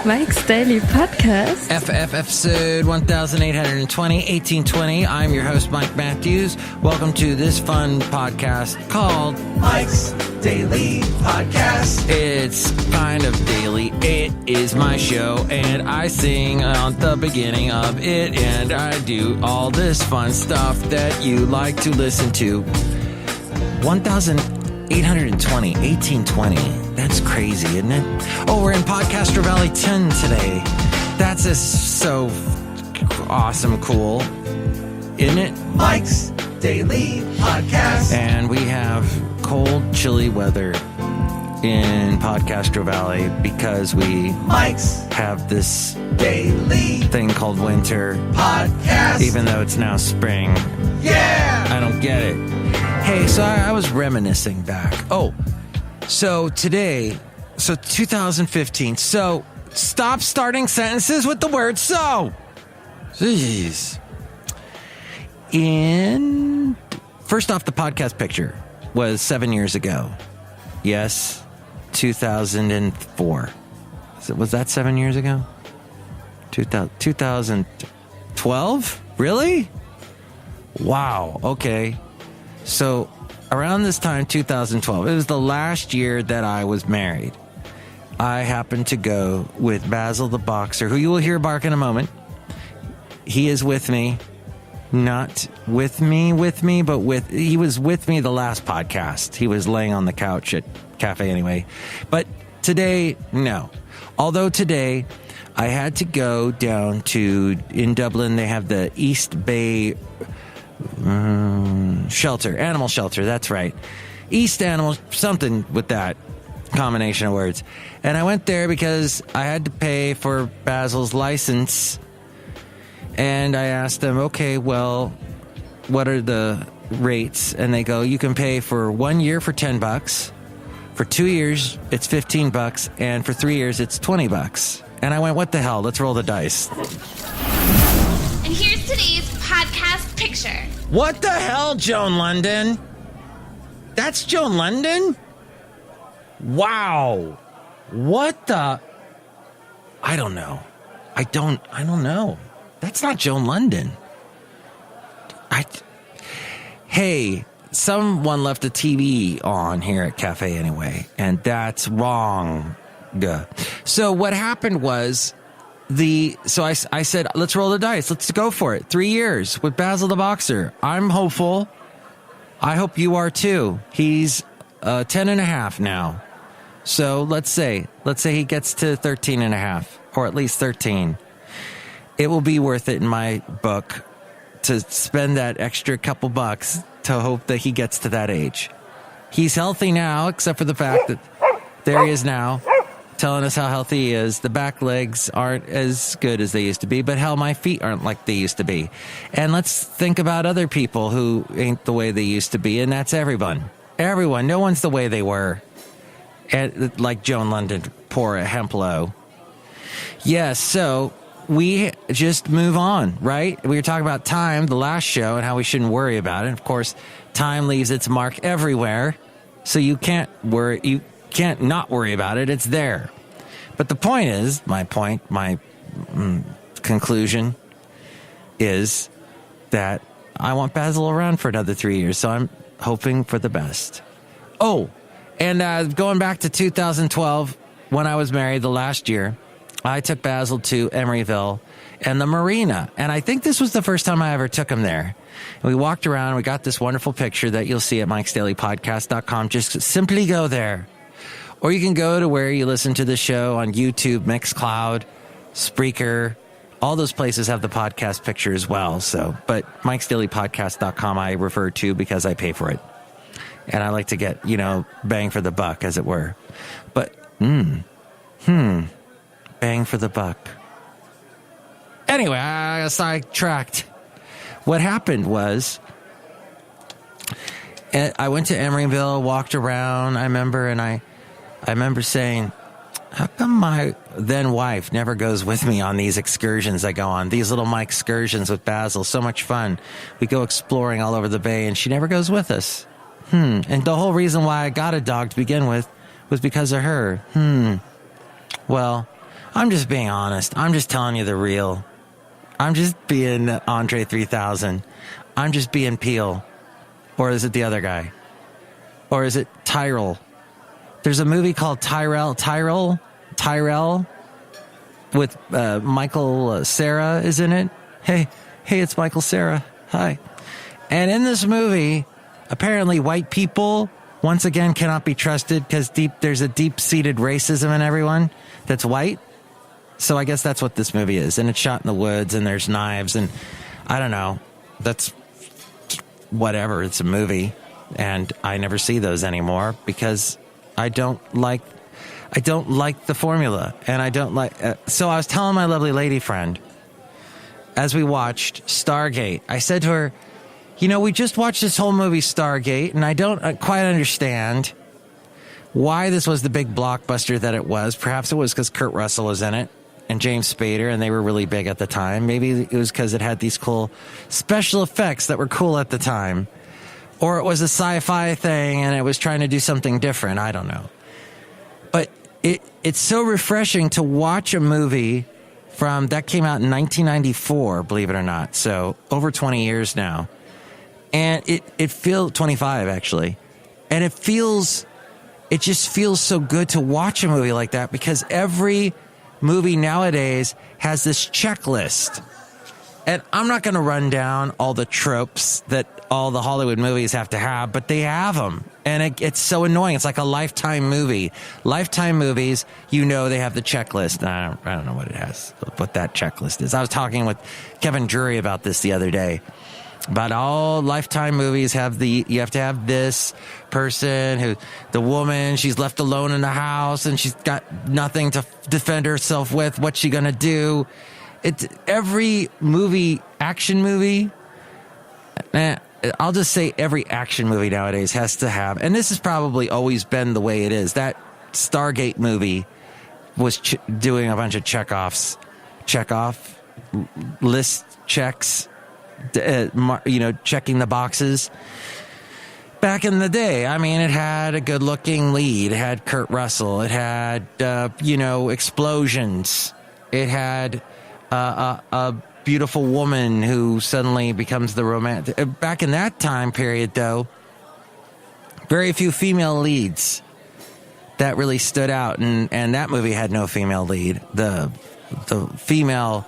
Mike's Daily Podcast. Episode 1820, 1820. I'm your host, Mike Matthews. Welcome to this fun podcast called Mike's Daily Podcast. It's kind of daily. It is my show, and I sing on the beginning of it, and I do all this fun stuff that you like to listen to. 1820, 1820. That's crazy, isn't it? Oh, we're in Podcaster Valley 10 today. That's just so awesome, cool, isn't it? Mike's Daily Podcast. And we have cold, chilly weather in Podcaster Valley because we have this Daily thing called winter Podcast. Even though it's now spring. Yeah! I don't get it. Hey, so I was reminiscing back. So today, 2015. So stop starting sentences with the word so. Jeez. First off, the podcast picture was 7 years ago. Yes, 2004. Was that 7 years ago? 2012? Really? Wow. Okay. So around this time, 2012, it was the last year that I was married. I happened to go with Basil the boxer, who you will hear bark in a moment. He is with me. Not with me, but he was with me the last podcast. He was laying on the couch at Cafe Anyway. But today, no. Although today, I had to go down in Dublin, they have the East Bay animal shelter, that's right. East Animal, something with that combination of words. And I went there because I had to pay for Basil's license. And I asked them, okay, well, what are the rates? And they go, you can pay for 1 year for $10. For 2 years, it's $15. And for 3 years, it's $20. And I went, what the hell? Let's roll the dice. And here's today's podcast picture. What the hell, Joan London? That's Joan London? Wow. What the? I don't know. I don't know. That's not Joan London. Hey, someone left a TV on here at Cafe Anyway, and that's wrong. So what happened was, I said, let's roll the dice. Let's go for it. 3 years with Basil the boxer. I'm hopeful. I hope you are too. He's 10 and a half now. So let's say he gets to 13 and a half, or at least 13. It will be worth it in my book to spend that extra couple bucks to hope that he gets to that age. He's healthy now, except for the fact that there he is now, telling us how healthy he is. The back legs aren't as good as they used to be, but hell, my feet aren't like they used to be. And let's think about other people who ain't the way they used to be, and that's everyone. Everyone. No one's the way they were. And, like Joan London, poor Hemplo. Yes, so we just move on, right? We were talking about time, the last show, and how we shouldn't worry about it. Of course, time leaves its mark everywhere, so you can't worry. You can't not worry about it. It's there. But the point is, my conclusion is that I want Basil around for another 3 years, so I'm hoping for the best. Oh, and going back to 2012, when I was married the last year, I took Basil to Emeryville and the marina. And I think this was the first time I ever took him there. And we walked around. We got this wonderful picture that you'll see at MikesDailyPodcast.com. Just simply go there. Or you can go to where you listen to the show on YouTube, MixCloud, Spreaker. All those places have the podcast picture as well. But MikesDailyPodcast.com I refer to because I pay for it. And I like to get, bang for the buck, as it were. But, bang for the buck. Anyway, I got sidetracked. What happened was, I went to Emeryville, walked around, I remember saying, how come my then wife never goes with me on these excursions I go on? These little Mike excursions with Basil, so much fun. We go exploring all over the bay, and she never goes with us. And the whole reason why I got a dog to begin with was because of her. Well, I'm just being honest. I'm just telling you the real. I'm just being Andre 3000. I'm just being Peel. Or is it the other guy? Or is it Tyrell? There's a movie called Tyrell with Michael Cera is in it. Hey, it's Michael Cera. Hi. And in this movie, apparently white people, once again, cannot be trusted because there's a deep-seated racism in everyone that's white. So I guess that's what this movie is. And it's shot in the woods, and there's knives, and I don't know. That's whatever. It's a movie, and I never see those anymore because I don't like the formula, and I don't like. So I was telling my lovely lady friend as we watched Stargate. I said to her, we just watched this whole movie Stargate, and I don't quite understand why this was the big blockbuster that it was. Perhaps it was because Kurt Russell was in it and James Spader, and they were really big at the time. Maybe it was because it had these cool special effects that were cool at the time. Or it was a sci-fi thing and it was trying to do something different. I don't know. But it's so refreshing to watch a movie that came out in 1994, believe it or not. So over 20 years now. And it feels 25 actually. And it just feels so good to watch a movie like that because every movie nowadays has this checklist. And I'm not going to run down all the tropes that all the Hollywood movies have to have, but they have them. And it's so annoying. It's like a Lifetime movie. Lifetime movies, they have the checklist. I don't know what that checklist is. I was talking with Kevin Drury about this the other day. About all Lifetime movies you have to have this person the woman, she's left alone in the house and she's got nothing to defend herself with. What's she going to do? It's every movie, action movie. I'll just say every action movie nowadays has to have, and this has probably always been the way it is. That Stargate movie was doing a bunch of checkoff list checks. Checking the boxes. Back in the day, it had a good-looking lead. It had Kurt Russell. It had, explosions. It had a beautiful woman who suddenly becomes the romantic. Back in that time period, though, very few female leads that really stood out, and that movie had no female lead. The female.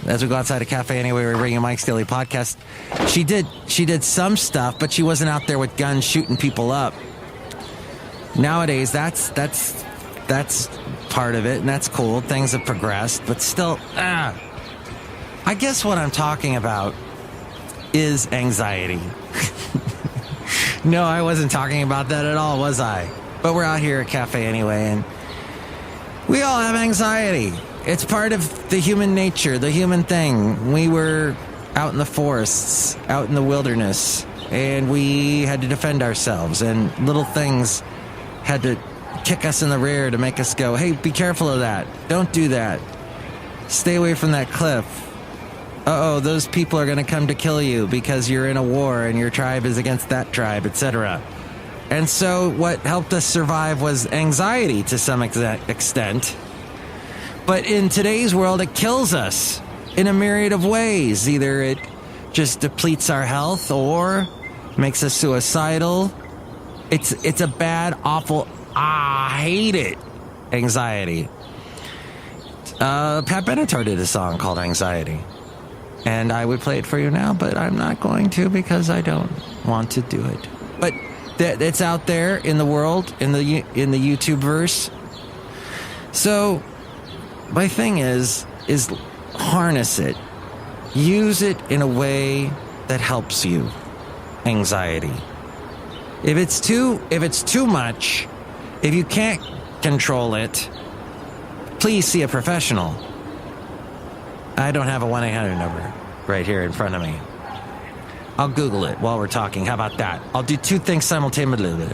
As we go outside a cafe anyway, we're bringing Mike's Daily Podcast. She did some stuff, but she wasn't out there with guns shooting people up. Nowadays, that's part of it, and that's cool. Things have progressed, but still, I guess what I'm talking about is anxiety. No, I wasn't talking about that at all, was I? But we're out here at cafe anyway, and we all have anxiety. It's part of the human nature, the human thing. We were out in the forests, out in the wilderness, and we had to defend ourselves, and little things had to kick us in the rear to make us go, hey, be careful of that. Don't do that. Stay away from that cliff. Uh-oh, those people are going to come to kill you because you're in a war and your tribe is against that tribe, etc. And so what helped us survive was anxiety to some extent. But in today's world, it kills us in a myriad of ways. Either it just depletes our health or makes us suicidal. It's a bad, awful, I hate it, anxiety. Pat Benatar did a song called Anxiety. And I would play it for you now, but I'm not going to because I don't want to do it. But it's out there in the world, in the YouTube verse. So my thing is harness it. Use it in a way that helps you. Anxiety. If it's too much, if you can't control it, please see a professional. I don't have a 1-800 number right here in front of me. I'll Google it while we're talking. How about that? I'll do two things simultaneously.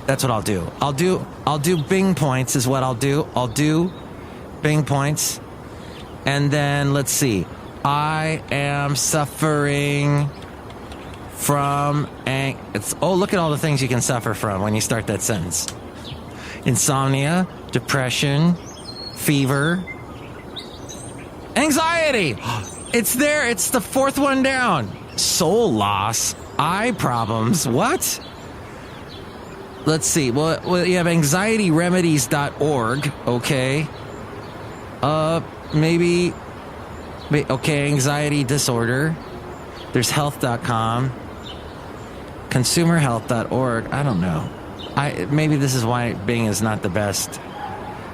That's what I'll do. I'll do Bing points is what I'll do. I'll do Bing points. And then let's see. I am suffering from look at all the things you can suffer from when you start that sentence. Insomnia, depression, fever, anxiety. It's there. It's the fourth one down. Soul loss, eye problems. What? Let's see. Well, you have anxietyremedies.org. Okay. Maybe. Okay, anxiety disorder. There's health.com. Consumerhealth.org. I don't know. Maybe this is why Bing is not the best.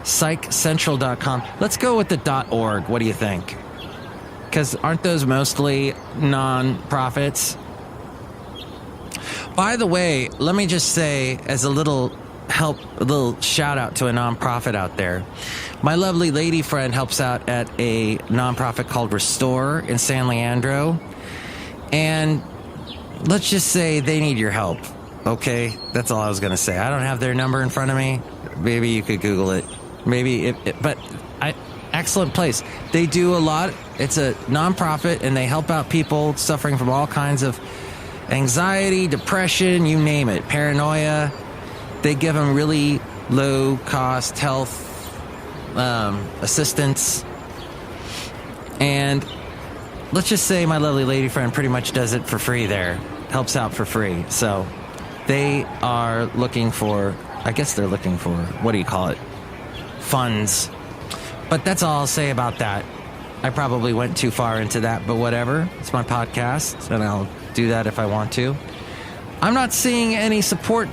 PsychCentral.com. Let's go with the .org. What do you think? Because aren't those mostly non-profits? By the way, let me just say, as a little shout out to a non-profit out there. My lovely lady friend helps out at a non-profit called Restore in San Leandro. And let's just say they need your help. Okay? That's all I was going to say. I don't have their number in front of me. Maybe you could Google it. Excellent place. They do a lot. It's a nonprofit, and they help out people suffering from all kinds of anxiety, depression, you name it, paranoia. They give them really low-cost health assistance. And let's just say my lovely lady friend pretty much does it for free there. Helps out for free. So they are looking for, I guess they're looking for, what do you call it? Funds. But that's all I'll say about that. I probably went too far into that, but whatever. It's my podcast, and I'll do that if I want to. I'm not seeing any support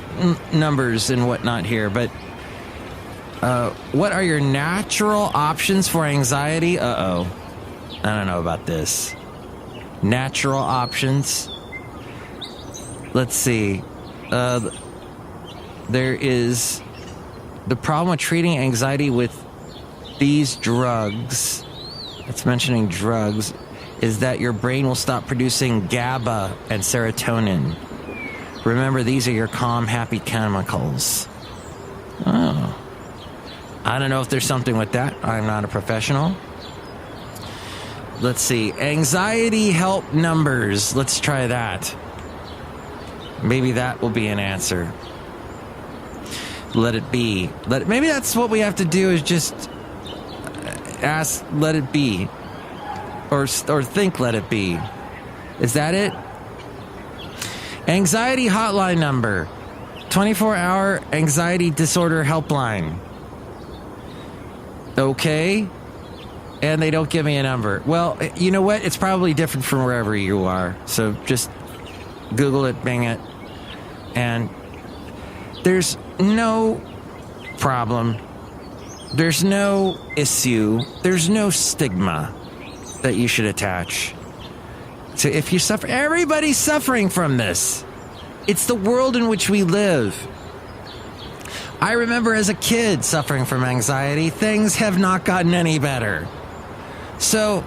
numbers and whatnot here, but what are your natural options for anxiety? Uh-oh. I don't know about this. Natural options. Let's see. There is the problem with treating anxiety with these drugs. It's mentioning drugs. Is that your brain will stop producing GABA and serotonin. Remember, these are your calm, happy chemicals. Oh. I don't know if there's something with that. I'm not a professional. Let's see. Anxiety help numbers. Let's try that. Maybe that will be an answer. Let it be. Maybe that's what we have to do, is just ask, let it be. Or think, let it be. Is that it? Anxiety hotline number. 24-hour anxiety disorder helpline. Okay. And they don't give me a number. Well, you know what? It's probably different from wherever you are. So just Google it, Bing it. And there's no problem. There's no issue. There's no stigma that you should attach. So if you suffer, everybody's suffering from this. It's the world in which we live. I remember as a kid suffering from anxiety. Things have not gotten any better. So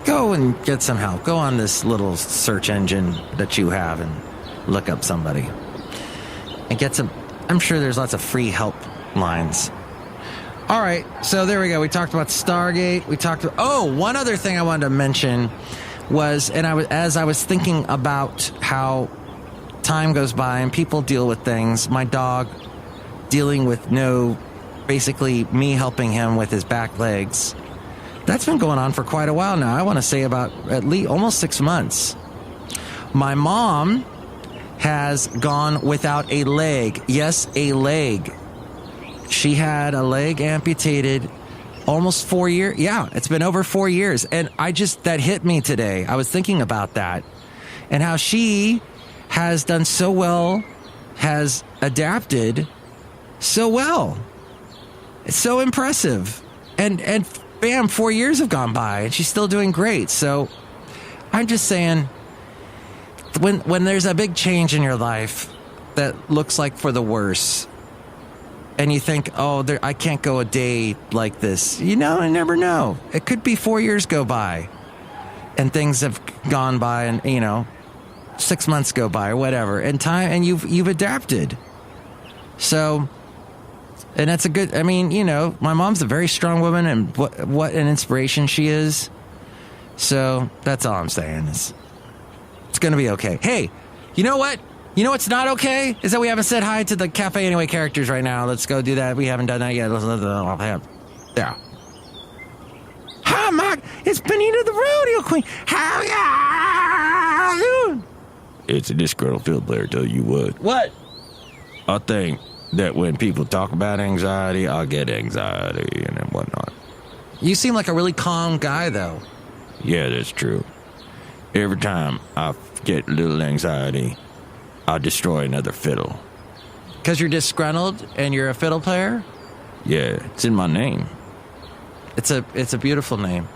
go and get some help. Go on this little search engine that you have and look up somebody. And get some, I'm sure there's lots of free help lines. All right, so there we go. We talked about Stargate. We talked about, one other thing I wanted to mention was, and as I was thinking about how time goes by and people deal with things, my dog dealing with basically me helping him with his back legs. That's been going on for quite a while now. I want to say about at least almost 6 months. My mom has gone without a leg. Yes, a leg. She had a leg amputated almost 4 years. Yeah, it's been over 4 years. And that hit me today. I was thinking about that and how she has done so well, has adapted so well. It's so impressive. And bam, 4 years have gone by and she's still doing great. So I'm just saying, when there's a big change in your life that looks like for the worse, and you think, I can't go a day like this. I never know. It could be 4 years go by and things have gone by and, 6 months go by or whatever. And you've adapted. So, and that's a good, my mom's a very strong woman and what an inspiration she is. So that's all I'm saying. It's going to be okay. Hey, you know what? You know what's not okay? Is that we haven't said hi to the Cafe Anyway characters right now. Let's go do that. We haven't done that yet. Yeah. Hi, Mike. It's Benita the Rodeo Queen. How y'all doing? It's a disgruntled fiddle player, tell you what. What? I think that when people talk about anxiety, I get anxiety and whatnot. You seem like a really calm guy, though. Yeah, that's true. Every time I get a little anxiety, I destroy another fiddle. Because you're disgruntled and you're a fiddle player? Yeah, it's in my name. It's a beautiful name.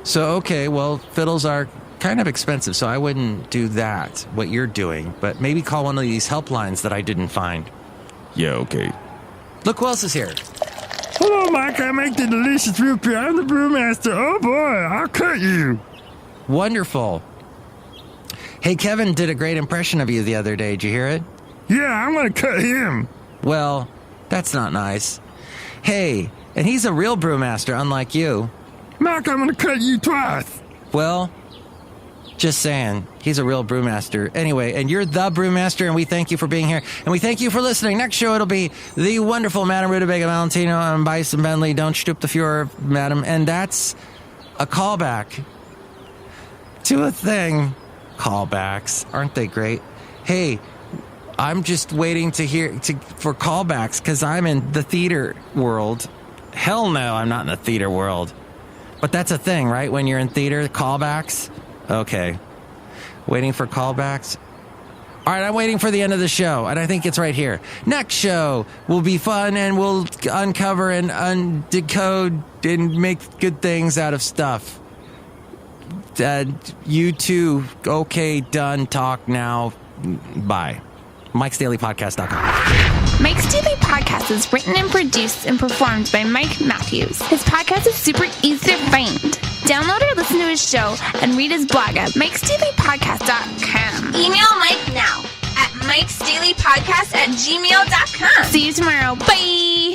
So, okay, well, fiddles are kind of expensive, so I wouldn't do that, what you're doing. But maybe call one of these helplines that I didn't find. Yeah, okay. Look who else is here. Hello, Mike. I make the delicious root beer. I'm the brewmaster. Oh, boy, I'll cut you. Wonderful. Hey, Kevin did a great impression of you the other day. Did you hear it? Yeah, I'm going to cut him. Well, that's not nice. Hey, and he's a real brewmaster, unlike you. Mike, I'm going to cut you twice. Well, just saying, he's a real brewmaster. Anyway, and you're the brewmaster, and we thank you for being here, and we thank you for listening. Next show, it'll be the wonderful Madame Rootabega, Valentino, and Bison Bentley. Don't stoop the Fuhrer, Madam. And that's a callback to a thing. Callbacks, aren't they great? Hey, I'm just waiting for callbacks because I'm in the theater world. Hell no, I'm not in the theater world. But that's a thing, right? When you're in theater, callbacks? Okay. Waiting for callbacks? All right, I'm waiting for the end of the show, and I think it's right here. Next show will be fun, and we'll uncover and undecode and make good things out of stuff. You too. Okay, done. Talk now. Bye. MikesDailyPodcast.com. Mike's Daily Podcast is written and produced and performed by Mike Matthews. His podcast is super easy to find. Download or listen to his show and read his blog at MikesDailyPodcast.com. Email Mike now at MikesDailyPodcast@gmail.com. See you tomorrow. Bye!